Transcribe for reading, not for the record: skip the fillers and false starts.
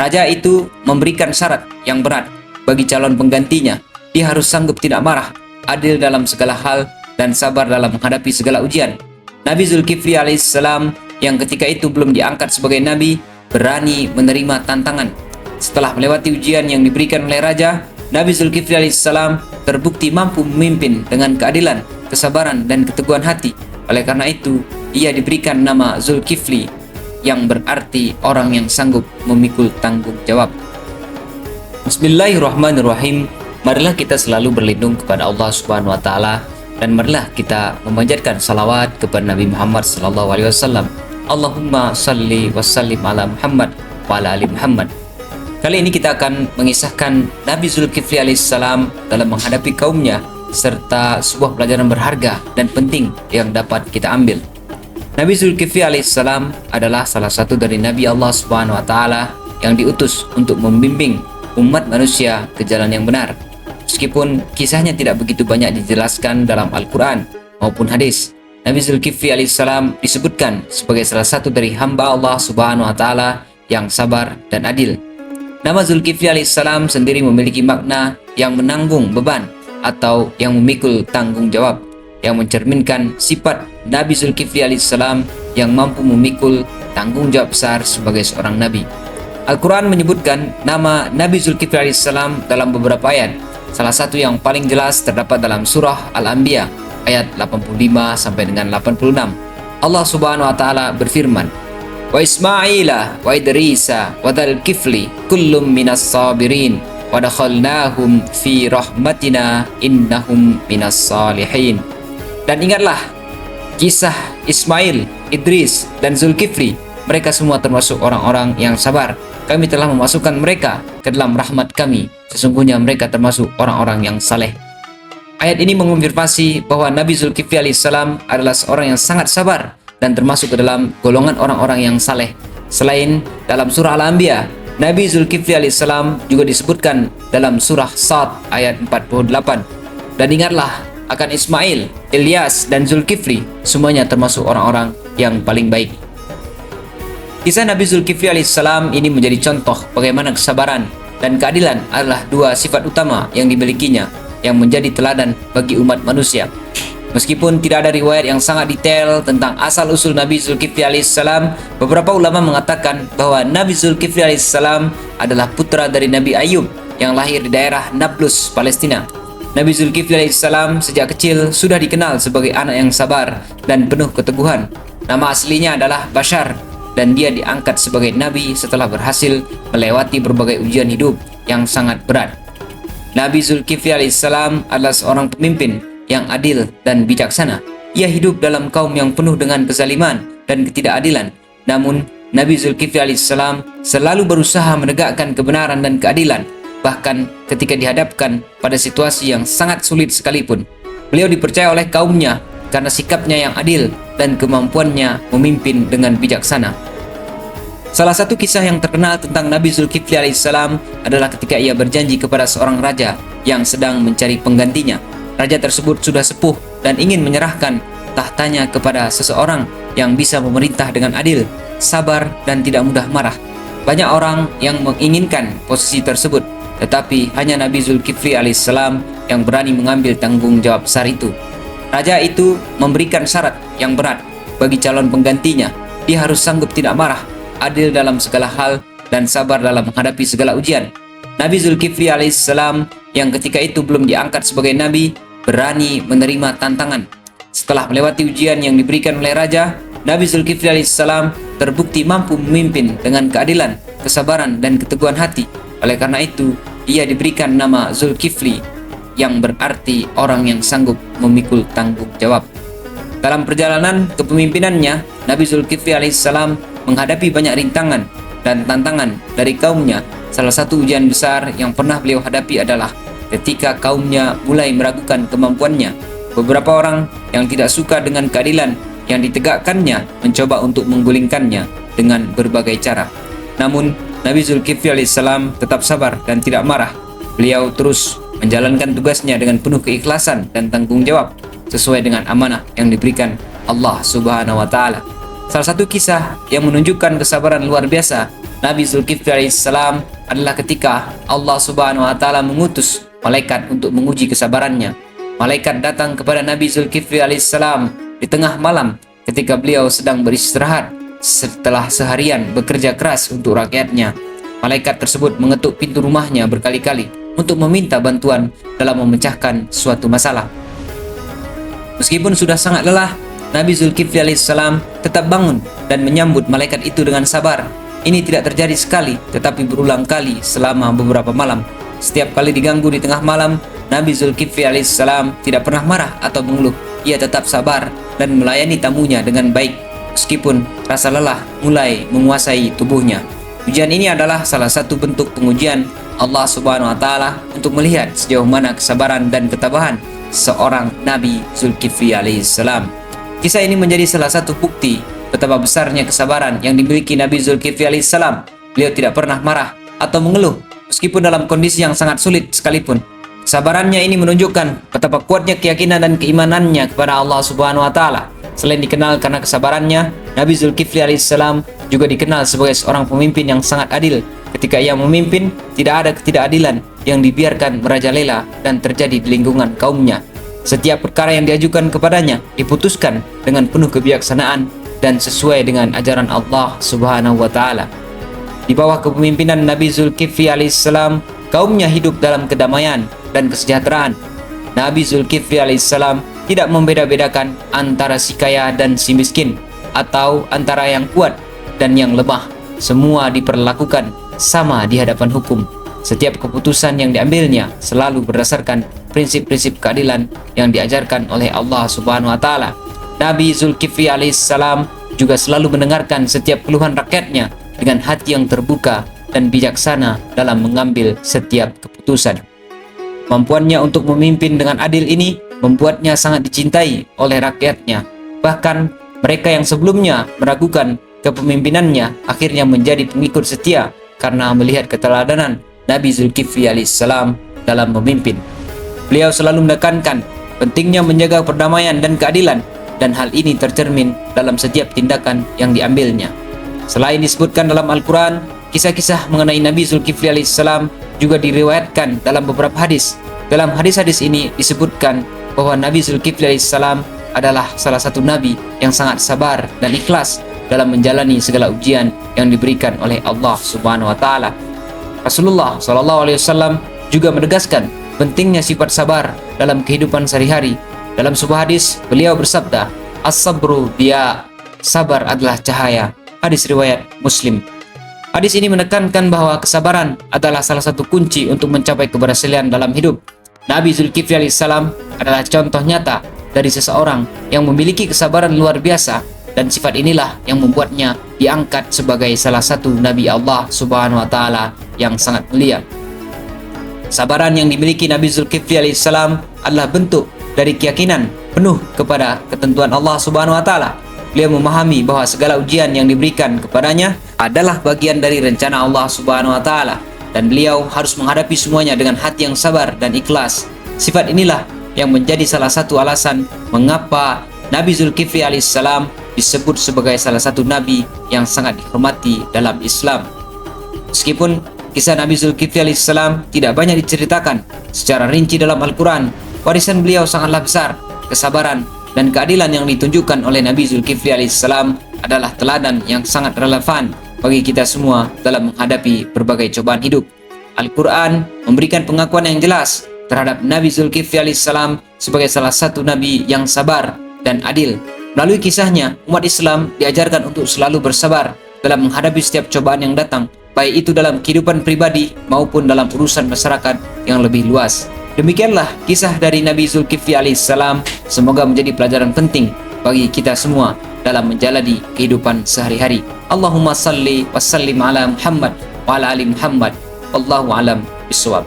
Raja itu memberikan syarat yang berat bagi calon penggantinya. Dia harus sanggup tidak marah, adil dalam segala hal, dan sabar dalam menghadapi segala ujian. Nabi Zulkifli alaihissalam yang ketika itu belum diangkat sebagai nabi, berani menerima tantangan. Setelah melewati ujian yang diberikan oleh raja, Nabi Zulkifli alaihissalam terbukti mampu memimpin dengan keadilan, kesabaran, dan keteguhan hati. Oleh karena itu, ia diberikan nama Zulkifli, yang berarti orang yang sanggup memikul tanggung jawab. Bismillahirrahmanirrahim. Marilah kita selalu berlindung kepada Allah Subhanahu wa taala, dan marilah kita memanjatkan salawat kepada Nabi Muhammad sallallahu alaihi wasallam. Allahumma salli wa sallim ala Muhammad wa ala ali Muhammad. Kali ini kita akan mengisahkan Nabi Zulkifli alaihissalam dalam menghadapi kaumnya, serta sebuah pelajaran berharga dan penting yang dapat kita ambil. Nabi Zulkifli alaihissalam adalah salah satu dari Nabi Allah Subhanahu wa taala yang diutus untuk membimbing umat manusia ke jalan yang benar. Meskipun kisahnya tidak begitu banyak dijelaskan dalam Al-Quran maupun hadis, Nabi Zulkifli alaihissalam disebutkan sebagai salah satu dari hamba Allah Subhanahu wa taala yang sabar dan adil. Nama Zulkifli alaihissalam sendiri memiliki makna yang menanggung beban atau yang memikul tanggung jawab, yang mencerminkan sifat Nabi Zulkifli alaihissalam yang mampu memikul tanggung jawab besar sebagai seorang nabi. Al-Quran menyebutkan nama Nabi Zulkifli alaihissalam dalam beberapa ayat. Salah satu yang paling jelas terdapat dalam surah Al-Anbiya ayat 85 sampai dengan 86. Allah Subhanahu wa taala berfirman, "Wa Ismaila wa Idrisa wa Dzulkifli kullum minas sabirin wa dakhalnahum fi rahmatina innahum minas salihin." Dan ingatlah kisah Ismail, Idris, dan Zulkifli. Mereka semua termasuk orang-orang yang sabar. Kami telah memasukkan mereka ke dalam rahmat kami. Sesungguhnya mereka termasuk orang-orang yang saleh. Ayat ini mengonfirmasi bahwa Nabi Zulkifli alaihissalam adalah seorang yang sangat sabar dan termasuk ke dalam golongan orang-orang yang saleh. Selain dalam surah Al-Anbiya, Nabi Zulkifli alaihissalam juga disebutkan dalam surah Sad ayat 48. Dan ingatlah akan Ismail, Ilyas, dan Zulkifli, semuanya termasuk orang-orang yang paling baik. Kisah Nabi Zulkifli alaihissalam ini menjadi contoh bagaimana kesabaran dan keadilan adalah dua sifat utama yang dimilikinya, yang menjadi teladan bagi umat manusia. Meskipun tidak ada riwayat yang sangat detail tentang asal-usul Nabi Zulkifli alaihissalam, beberapa ulama mengatakan bahwa Nabi Zulkifli alaihissalam adalah putra dari Nabi Ayub yang lahir di daerah Nablus, Palestina. Nabi Zulkifli alaihissalam sejak kecil sudah dikenal sebagai anak yang sabar dan penuh keteguhan. Nama aslinya adalah Bashar, dan dia diangkat sebagai nabi setelah berhasil melewati berbagai ujian hidup yang sangat berat. Nabi Zulkifli alaihissalam adalah seorang pemimpin yang adil dan bijaksana. Ia hidup dalam kaum yang penuh dengan kezaliman dan ketidakadilan. Namun, Nabi Zulkifli alaihissalam selalu berusaha menegakkan kebenaran dan keadilan, bahkan ketika dihadapkan pada situasi yang sangat sulit sekalipun. Beliau dipercaya oleh kaumnya karena sikapnya yang adil dan kemampuannya memimpin dengan bijaksana. Salah satu kisah yang terkenal tentang Nabi Zulkifli alaihissalam adalah ketika ia berjanji kepada seorang raja yang sedang mencari penggantinya. Raja tersebut sudah sepuh dan ingin menyerahkan tahtanya kepada seseorang yang bisa memerintah dengan adil, sabar, dan tidak mudah marah. Banyak orang yang menginginkan posisi tersebut, tetapi hanya Nabi Zulkifli alaihissalam yang berani mengambil tanggung jawab besar itu. Raja itu memberikan syarat yang berat bagi calon penggantinya. Dia harus sanggup tidak marah, adil dalam segala hal, dan sabar dalam menghadapi segala ujian. Nabi Zulkifli alaihissalam yang ketika itu belum diangkat sebagai nabi, berani menerima tantangan. Setelah melewati ujian yang diberikan oleh raja, Nabi Zulkifli alaihissalam terbukti mampu memimpin dengan keadilan, kesabaran, dan keteguhan hati. Oleh karena itu, ia diberikan nama Zulkifli, yang berarti orang yang sanggup memikul tanggung jawab. Dalam perjalanan kepemimpinannya, Nabi Zulkifli alaihissalam menghadapi banyak rintangan dan tantangan dari kaumnya. Salah satu ujian besar yang pernah beliau hadapi adalah ketika kaumnya mulai meragukan kemampuannya. Beberapa orang yang tidak suka dengan keadilan yang ditegakkannya mencoba untuk menggulingkannya dengan berbagai cara. Namun, Nabi Zulkifli alaihissalam tetap sabar dan tidak marah. Beliau terus menjalankan tugasnya dengan penuh keikhlasan dan tanggung jawab sesuai dengan amanah yang diberikan Allah Subhanahu wa taala. Salah satu kisah yang menunjukkan kesabaran luar biasa Nabi Zulkifli alaihissalam adalah ketika Allah Subhanahu wa taala mengutus malaikat untuk menguji kesabarannya. Malaikat datang kepada Nabi Zulkifli alaihissalam di tengah malam ketika beliau sedang beristirahat setelah seharian bekerja keras untuk rakyatnya. Malaikat tersebut mengetuk pintu rumahnya berkali-kali untuk meminta bantuan dalam memecahkan suatu masalah. Meskipun sudah sangat lelah, Nabi Zulkifli alaihissalam tetap bangun dan menyambut malaikat itu dengan sabar. Ini tidak terjadi sekali, tetapi berulang kali selama beberapa malam. Setiap kali diganggu di tengah malam, Nabi Zulkifli alaihissalam tidak pernah marah atau mengeluh. Ia tetap sabar dan melayani tamunya dengan baik, meskipun rasa lelah mulai menguasai tubuhnya. Ujian ini adalah salah satu bentuk pengujian Allah Subhanahu wa taala untuk melihat sejauh mana kesabaran dan ketabahan seorang Nabi Zulkifli alaihissalam. Kisah ini menjadi salah satu bukti betapa besarnya kesabaran yang dimiliki Nabi Zulkifli alaihissalam. Beliau tidak pernah marah atau mengeluh meskipun dalam kondisi yang sangat sulit sekalipun. Kesabarannya ini menunjukkan betapa kuatnya keyakinan dan keimanannya kepada Allah Subhanahu wa taala. Selain dikenal karena kesabarannya, Nabi Zulkifli alaihissalam juga dikenal sebagai seorang pemimpin yang sangat adil. Ketika ia memimpin, tidak ada ketidakadilan yang dibiarkan merajalela dan terjadi di lingkungan kaumnya. Setiap perkara yang diajukan kepadanya diputuskan dengan penuh kebijaksanaan dan sesuai dengan ajaran Allah Subhanahu wa taala. Di bawah kepemimpinan Nabi Zulkifli alaihissalam, kaumnya hidup dalam kedamaian dan kesejahteraan. Nabi Zulkifli alaihissalam tidak membeda-bedakan antara si kaya dan si miskin, atau antara yang kuat dan yang lemah. Semua diperlakukan sama di hadapan hukum. Setiap keputusan yang diambilnya selalu berdasarkan prinsip-prinsip keadilan yang diajarkan oleh Allah Subhanahu wa taala. Nabi Zulkifli alaihissalam juga selalu mendengarkan setiap keluhan rakyatnya dengan hati yang terbuka dan bijaksana dalam mengambil setiap keputusan. Kemampuannya untuk memimpin dengan adil ini membuatnya sangat dicintai oleh rakyatnya. Bahkan mereka yang sebelumnya meragukan kepemimpinannya akhirnya menjadi pengikut setia karena melihat keteladanan Nabi Zulkifli alaihissalam dalam memimpin. Beliau selalu menekankan pentingnya menjaga perdamaian dan keadilan, dan hal ini tercermin dalam setiap tindakan yang diambilnya. Selain disebutkan dalam Al-Quran, kisah-kisah mengenai Nabi Zulkifli alaihissalam juga diriwayatkan dalam beberapa hadis. Dalam hadis-hadis ini disebutkan bahwa Nabi Zulkifli alaihissalam adalah salah satu nabi yang sangat sabar dan ikhlas dalam menjalani segala ujian yang diberikan oleh Allah Subhanahu wa taala. Rasulullah SAW juga menegaskan pentingnya sifat sabar dalam kehidupan sehari-hari. Dalam sebuah hadis, beliau bersabda, "As-sabru dia, sabar adalah cahaya." Hadis riwayat Muslim. Hadis ini menekankan bahwa kesabaran adalah salah satu kunci untuk mencapai keberhasilan dalam hidup. Nabi Zulkifli alaihissalam adalah contoh nyata dari seseorang yang memiliki kesabaran luar biasa, dan sifat inilah yang membuatnya diangkat sebagai salah satu Nabi Allah Subhanahu wa taala yang sangat mulia. Kesabaran yang dimiliki Nabi Zulkifli alaihissalam adalah bentuk dari keyakinan penuh kepada ketentuan Allah Subhanahu wa taala. Beliau memahami bahwa segala ujian yang diberikan kepadanya adalah bagian dari rencana Allah Subhanahu wa taala, dan beliau harus menghadapi semuanya dengan hati yang sabar dan ikhlas. Sifat inilah yang menjadi salah satu alasan mengapa Nabi Zulkifli alaihissalam disebut sebagai salah satu nabi yang sangat dihormati dalam Islam. Meskipun kisah Nabi Zulkifli alaihissalam tidak banyak diceritakan secara rinci dalam Al-Quran, warisan beliau sangatlah besar. Kesabaran dan keadilan yang ditunjukkan oleh Nabi Zulkifli alaihissalam adalah teladan yang sangat relevan bagi kita semua dalam menghadapi berbagai cobaan hidup. Al-Quran memberikan pengakuan yang jelas terhadap Nabi Zulkifli alaihissalam sebagai salah satu nabi yang sabar dan adil. Melalui kisahnya, umat Islam diajarkan untuk selalu bersabar dalam menghadapi setiap cobaan yang datang, baik itu dalam kehidupan pribadi maupun dalam urusan masyarakat yang lebih luas. Demikianlah kisah dari Nabi Zulkifli alaihissalam. Semoga menjadi pelajaran penting bagi kita semua dalam menjalani kehidupan sehari-hari. Allahumma salli wa sallim ala Muhammad wa ala ali Muhammad. Wallahu alam bisawab.